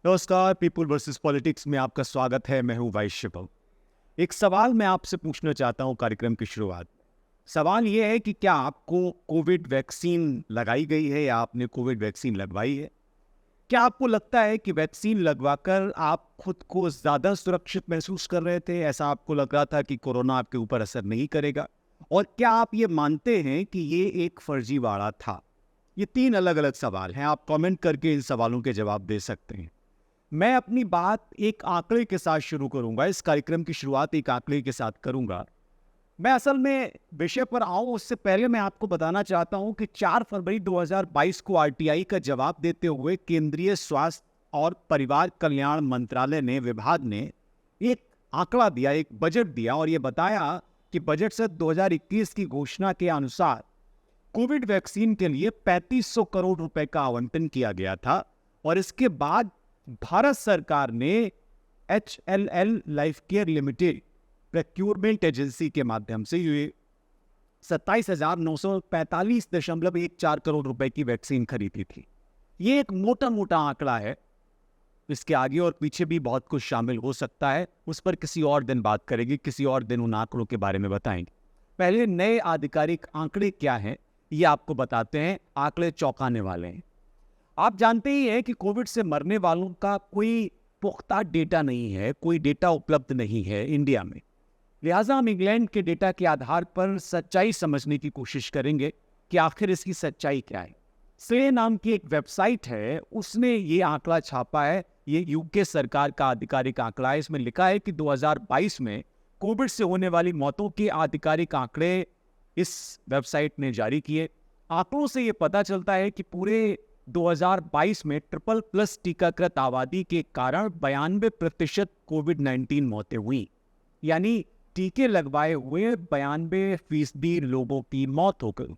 नमस्कार, people versus politics में आपका स्वागत है। मैं हूं वाइस शिवम। एक सवाल मैं आपसे पूछना चाहता हूं कार्यक्रम की शुरुआत में। सवाल यह है कि क्या आपको कोविड वैक्सीन लगाई गई है या आपने कोविड वैक्सीन लगवाई है? क्या आपको लगता है कि वैक्सीन लगवाकर आप खुद को ज़्यादा सुरक्षित महसूस कर रहे थे? ऐसा आपको लग रहा था कि कोरोना आपके ऊपर असर नहीं करेगा? और क्या आप ये मानते हैं कि ये एक फर्जीवाड़ा था? ये 3 अलग-अलग सवाल हैं। आप कमेंट करके इन सवालों के जवाब दे सकते हैं। मैं अपनी बात एक आंकड़े के साथ शुरू करूंगा। इस कार्यक्रम की शुरुआत एक आंकड़े के साथ करूंगा। मैं असल में विषय पर आऊं उससे पहले मैं आपको बताना चाहता हूं कि 4 फरवरी 2022 को आरटीआई का जवाब देते हुए केंद्रीय स्वास्थ्य और परिवार कल्याण मंत्रालय ने विभाग ने एक आंकड़ा दिया, एक बजट दिया और यह बताया कि बजट सत्र 2021 की घोषणा के अनुसार कोविड वैक्सीन के लिए 3500 करोड़ रुपए का आवंटन किया गया था। और इसके बाद भारत सरकार ने HLL life care limited procurement agency के माध्यम से ये 27,945.14 करोड़ रुपए की वैक्सीन खरीदी थी। ये एक मोटा मोटा आंकड़ा है। इसके आगे और पीछे भी बहुत कुछ शामिल हो सकता है। उस पर किसी और दिन बात करेंगे, किसी और दिन उन आंकड़ों के बारे में बताएंगे। पहले नए आधिकारिक आंकड़े क्या हैं ये आपको बताते हैं। आंकड़े चौंकाने वाले हैं। आप जानते ही हैं कि कोविड से मरने वालों का कोई पुख्ता डेटा नहीं है, कोई डेटा उपलब्ध नहीं है इंडिया में। लिहाजा हम इंग्लैंड के डेटा के आधार पर सच्चाई समझने की कोशिश करेंगे कि आखिर इसकी सच्चाई क्या है। स्ले नाम की एक वेबसाइट है, उसने ये आंकड़ा छापा है। ये यूके सरकार का आधिकारिक आंकड़ा है। इसमें लिखा है कि 2022 में कोविड से होने वाली मौतों के आधिकारिक आंकड़े इस वेबसाइट ने जारी किए। आंकड़ों से ये पता चलता है कि पूरे 2022 में ट्रिपल प्लस टीकाकृत आबादी के कारण 92% कोविड-19 मौतें हुई। यानी टीके लगवाए हुए 92% लोगों की मौत हो गई।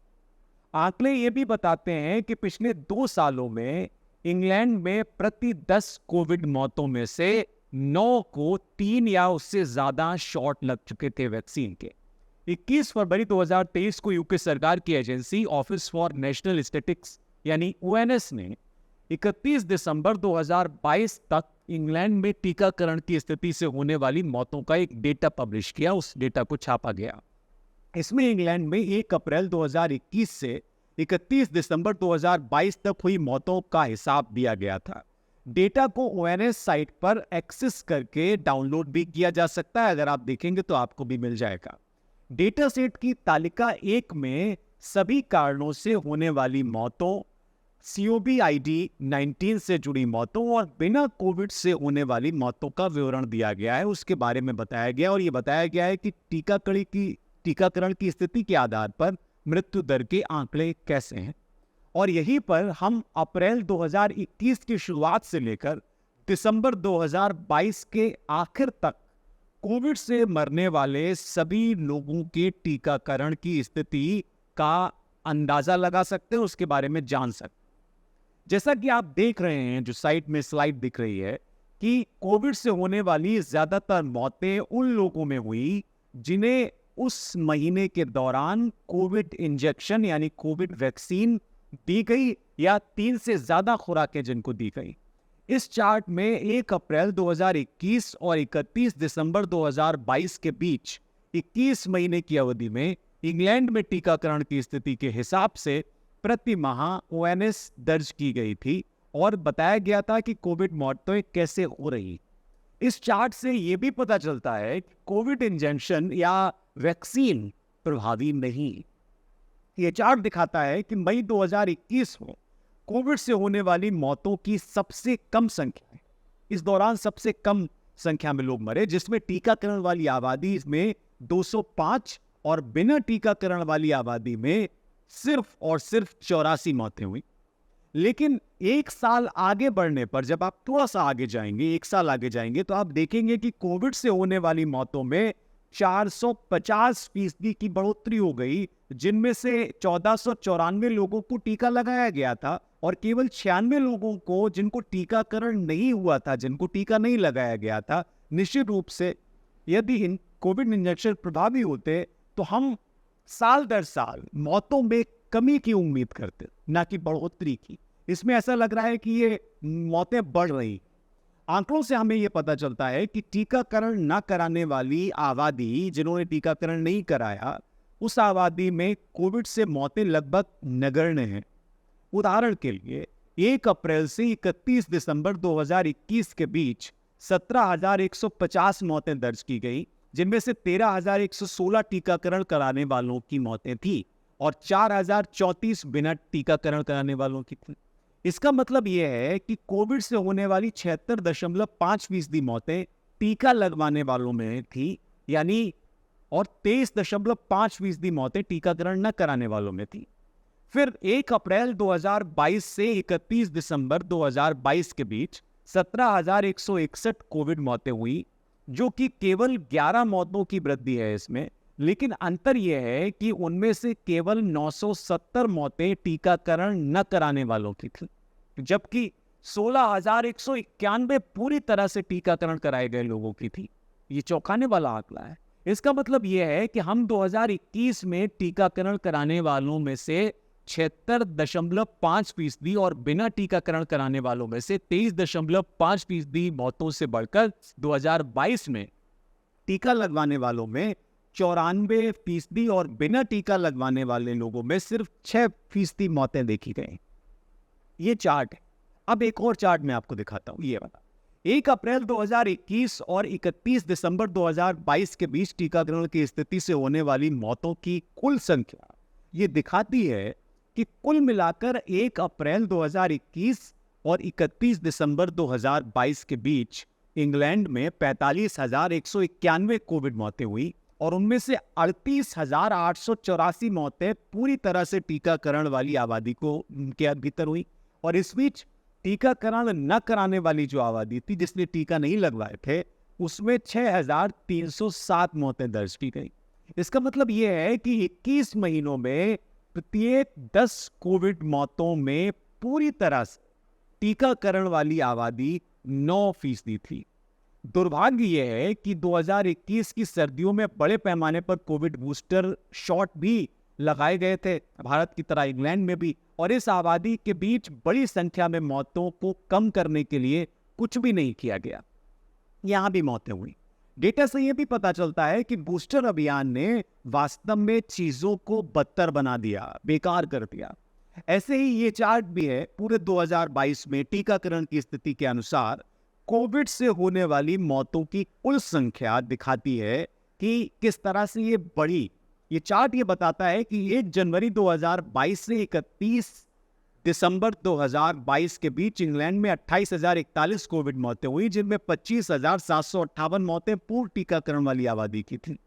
आंकड़े ये भी बताते हैं कि पिछले 2 सालों में इंग्लैंड में प्रति 10 कोविड मौतों में से 9 को 3 या उससे ज्यादा शॉट लग चुके थे वैक्सीन के। 21 फरवरी 2023 को यूके सरकार की agency office for national statistics यानी ONS ने 31 दिसंबर 2022 तक इंग्लैंड में टीकाकरण की स्थिति से होने वाली मौतों का एक डेटा पब्लिश किया। उस डेटा को छापा गया। इसमें इंग्लैंड में 1 अप्रैल 2021 से 31 दिसंबर 2022 तक हुई मौतों का हिसाब दिया गया था। डेटा को ONS साइट पर एक्सेस करके डाउनलोड भी किया जा सकता है। अगर आप देखेंगे तो आपको भी मिल जाएगा। डेटा सेट की तालिका 1 में सभी कारणों से होने वाली मौतों, COVID-19 से जुड़ी मौतों और बिना कोविड से होने वाली मौतों का विवरण दिया गया है। उसके बारे में बताया गया और ये बताया गया है कि टीकाकरण की स्थिति के आधार पर मृत्यु दर के आंकड़े कैसे हैं। और यहीं पर हम अप्रैल 2021 की शुरुआत से लेकर दिसंबर 2022 के आखिर तक कोविड से मरने वाले सभी लोगों के टीकाकरण की स्थिति का अंदाजा लगा सकते हैं, उसके बारे में जान सकते हैं। जैसा कि आप देख रहे हैं, जो साइट में स्लाइड दिख रही है कि कोविड से होने वाली ज्यादातर मौतें उन लोगों में हुई जिन्हें उस महीने के दौरान कोविड इंजेक्शन यानी कोविड वैक्सीन दी गई या 3 से ज्यादा खुराकें जिनको दी गई। इस चार्ट में 1 अप्रैल 2021 और 31 दिसंबर 2022 के बीच 21 महीने की अवधि में इंग्लैंड में टीकाकरण की स्थिति के हिसाब से प्रति माह ONS दर्ज की गई थी और बताया गया था कि कोविड मौतें कैसे हो रही। इस चार्ट से यह भी पता चलता है कि कोविड इंजेक्शन या वैक्सीन प्रभावी नहीं। यह चार्ट दिखाता है कि मई 2021 में कोविड से होने वाली मौतों की सबसे कम संख्या है। इस दौरान सबसे कम संख्या में लोग मरे, जिसमें टीकाकरण वाली आबादी में 205 और बिना टीकाकरण वाली आबादी में सिर्फ और सिर्फ 84 मौतें हुई। लेकिन 1 साल आगे बढ़ने पर, जब आप थोड़ा सा आगे जाएंगे, 1 साल आगे जाएंगे, तो आप देखेंगे कि कोविड से होने वाली मौतों में 450% की बढ़ोतरी हो गई, जिनमें से 1494 लोगों को टीका लगाया गया था और केवल 96 लोगों को जिनको टीकाकरण नहीं हुआ था, जिनको टीका नहीं लगाया गया था। निश्चित रूप से यदि कोविड इंजेक्शन प्रभावी होते तो हम साल दर साल मौतों में कमी की उम्मीद करते, ना कि बढ़ोतरी की। इसमें ऐसा लग रहा है कि ये मौतें बढ़ रही। आंकड़ों से हमें यह पता चलता है कि टीकाकरण न कराने वाली आबादी, जिन्होंने टीकाकरण नहीं कराया, उस आबादी में कोविड से मौतें लगभग नगण्य हैं। उदाहरण के लिए 1 अप्रैल से 31 दिसंबर 2021 के बीच 17,150 मौतें दर्ज की गई, जिनमें से 13,116 टीकाकरण कराने वालों की मौतें थी और 4,034 बिना टीकाकरण कराने वालों की थी। इसका मतलब यह है कि कोविड से होने वाली 76.5% मौतें टीका लगवाने वालों में थी, यानी, और 23.5% मौतें टीकाकरण न कराने वालों में थी। फिर 1 अप्रैल 2022 से 31 दिसंबर 2022 के बीच 17,161 कोविड मौतें हुई, जो कि केवल 11 मौतों की वृद्धि है इसमें। लेकिन अंतर यह है कि उनमें से केवल 970 मौतें टीकाकरण न कराने वालों की थी, जबकि 16,191 पूरी तरह से टीकाकरण कराए गए लोगों की थी। ये चौंकाने वाला आंकड़ा है। इसका मतलब यह है कि हम 2021 में टीकाकरण कराने वालों में से 76.5% और बिना टीकाकरण कराने वालों में से 23.5% मौतों से बढ़कर 2022 में टीका लगवाने वालों में 94% और बिना टीका लगवाने वाले लोगों में सिर्फ 6% मौतें देखी गई। ये चार्ट है। अब एक और चार्ट मैं आपको दिखाता हूं, ये वाला। 1 अप्रैल 2021 और 31 दिसंबर 2022 के बीच टीकाकरण की स्थिति से होने वाली मौतों की कुल संख्या ये दिखाती है कि कुल मिलाकर 1 अप्रैल 2021 और 31 दिसंबर 2022 के बीच इंग्लैंड में 45,191 कोविड मौतें हुई और उनमें से 38,884 मौतें पूरी तरह से टीकाकरण वाली आबादी को के भीतर हुई। और इस बीच टीकाकरण न कराने वाली जो आबादी थी, जिसने टीका नहीं लगवाए थे, उसमें 6,307 मौतें दर्ज की गई। इसका मतलब यह है कि 21 महीनों में प्रत्येक 10 कोविड मौतों में पूरी तरह से टीकाकरण वाली आबादी 9% थी। दुर्भाग्य यह है कि 2021 की सर्दियों में बड़े पैमाने पर कोविड बूस्टर शॉट भी लगाए गए थे, भारत की तरह इंग्लैंड में भी, और इस आबादी के बीच बड़ी संख्या में मौतों को कम करने के लिए कुछ भी नहीं किया गया। यहां भी मौतें हुई। डेटा से यह भी पता चलता है कि बूस्टर अभियान ने वास्तव में चीजों को बदतर बना दिया, बेकार कर दिया। ऐसे ही ये चार्ट भी है। पूरे 2022 में टीकाकरण की स्थिति के अनुसार कोविड से होने वाली मौतों की कुल संख्या दिखाती है कि किस तरह से ये बढ़ी। ये चार्ट ये बताता है कि 1 जनवरी 2022 से 31 दिसंबर 2022 के बीच इंग्लैंड में 28,041 कोविड मौतें हुई, जिनमें 25,758 मौतें पूर्व टीकाकरण वाली आबादी की थी।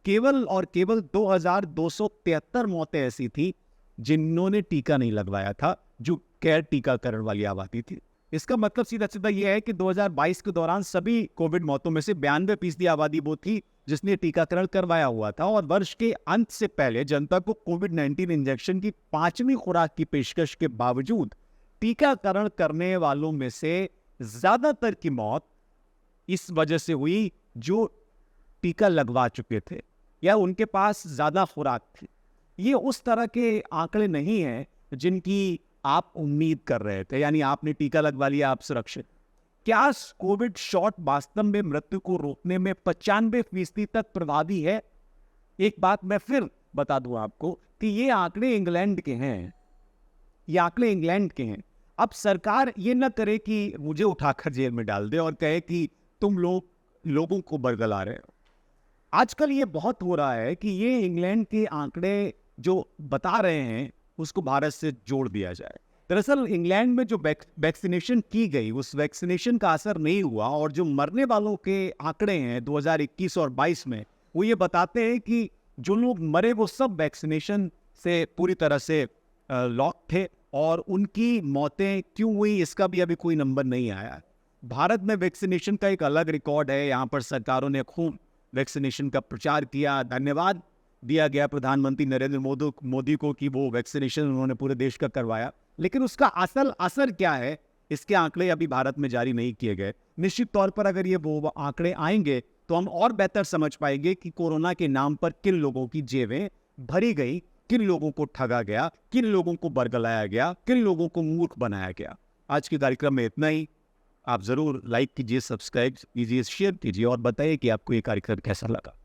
केवल और केवल 2,273 मौतें ऐसी थी जिन्होंने टीका नहीं लगवाया था, जो गैर टीकाकरण वाली आबादी थी। इसका मतलब सीधा सीधा यह है कि 2022 के दौरान सभी कोविड मौतों में से 92% आबादी वो थी जिसने टीकाकरण करवाया हुआ था। और वर्ष के अंत से पहले जनता को कोविड-19 इंजेक्शन की 5वीं खुराक की पेशकश के बावजूद टीकाकरण करने वालों में से ज्यादातर की मौत इस वजह से हुई जो टीका लगवा चुके थे या उनके पास ज्यादा खुराक थी। ये उस तरह के आंकड़े नहीं हैं जिनकी आप उम्मीद कर रहे थे, यानी आपने टीका लगवा लिया, आप सुरक्षित। क्या कोविड शॉट वास्तव में मृत्यु को रोकने में 95% तक प्रभावी है? एक बात मैं फिर बता दूं आपको कि ये आंकड़े इंग्लैंड के हैं। ये आंकड़े इंग्लैंड के हैं। अब सरकार ये ना करे कि मुझे उठाकर जेल में डाल दे और कहे कि तुम लोगों को बरगला रहे हो। आजकल ये बहुत हो रहा है कि ये इंग्लैंड के आंकड़े जो बता रहे हैं उसको भारत से जोड़ दिया जाए। दरअसल इंग्लैंड में जो वैक्सीनेशन की गई, उस वैक्सीनेशन का असर नहीं हुआ और जो मरने वालों के आंकड़े हैं 2021 और 22 में, वो ये बताते हैं कि जो लोग मरे वो सब वैक्सीनेशन से पूरी तरह से लॉक थे और उनकी मौतें क्यों हुई इसका भी अभी कोई नंबर नहीं आया। भारत में वैक्सीनेशन का एक अलग रिकॉर्ड है। यहाँ पर सरकारों ने खूब वैक्सीनेशन का प्रचार किया। धन्यवाद दिया गया प्रधानमंत्री नरेंद्र मोदी को कि वो वैक्सीनेशन उन्होंने पूरे देश का करवाया। लेकिन उसका असल असर क्या है, इसके आंकड़े अभी भारत में जारी नहीं किए गए। निश्चित तौर पर अगर ये वो आंकड़े आएंगे तो हम और बेहतर समझ पाएंगे कि कोरोना के नाम पर किन लोगों की जेबें भरी गई, किन लोगों को ठगा गया, किन लोगों को बरगलाया गया, किन लोगों को मूर्ख बनाया गया। आज के कार्यक्रम में इतना ही। आप ज़रूर लाइक कीजिए, सब्सक्राइब कीजिए, शेयर कीजिए और बताइए कि आपको ये कार्यक्रम कैसा लगा।